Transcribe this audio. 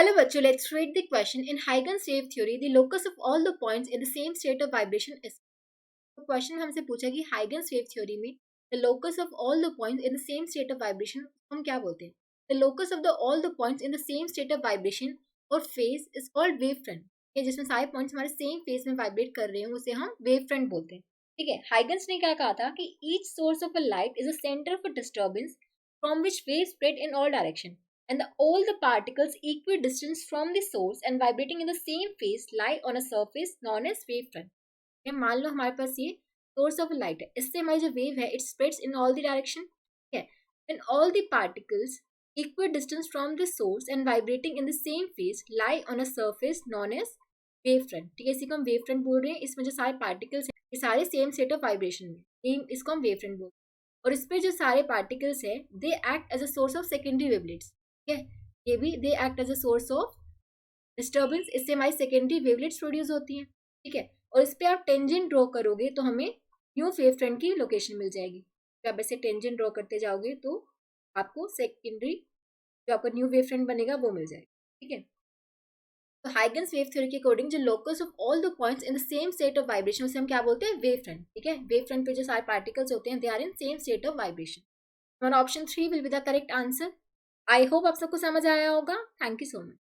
Hello बच्चों, let's read the question. In Huygens wave theory, the locus of all the points in the same state of vibration is. तो question हमसे पूछा कि Huygens wave theory में the locus of all the points in the same state of vibration हम क्या बोलते हैं? The locus of the all the points in the same state of vibration और phase is called wave front. जिसमें सारे points हमारे same phase में vibrate कर रहे हैं उसे हम वेव फ्रंट बोलते हैं. ठीक है, हाइगन्स ने क्या कहा था कि each source of a light is a centre of a disturbance from which wave spread in all direction and all the particles equidistant from the source and vibrating in the same phase lie on a surface known as wavefront. मान लो हमारे पास ये source of light है, इससे हमारी जो wave है it spreads in all the direction. ठीक है, and all the particles equidistant from the source and vibrating in the same phase lie on a surface known as wavefront. ठीक है, इसी को हम wavefront बोल रहे हैं. इसमें जो सारे पार्टिकल्स हैं ये सारे सेम स्टेट ऑफ वाइब्रेशन में, इसको हम wavefront बोलते हैं. और इस पे जो सारे पार्टिकल्स है they act as a source of secondary wavelets. ठीक है, ये भी they act as a source of disturbance. इससे हमारी सेकेंडरी वेवलेट्स प्रोड्यूस होती हैं. ठीक है, और इस पे आप टेंजेंट ड्रॉ करोगे तो हमें न्यू वेव फ्रंट की लोकेशन मिल जाएगी. जब आप ऐसे टेंजेंट ड्रॉ करते जाओगे तो आपको सेकेंडरी जो आपका न्यू वेव फ्रंट बनेगा वो मिल जाएगा. ठीक है, तो हाइगन्स वेव थ्योरी के अकॉर्डिंग जो locus of all the points in the same state of vibration उसे हम क्या बोलते हैं? Wave front. ठीक है, वेव फ्रंट पे जो सारे पार्टिकल्स होते हैं they are in same state of vibration. हमारा option 3 will be the correct answer. I hope आप सबको समझ आया होगा. Thank you so much.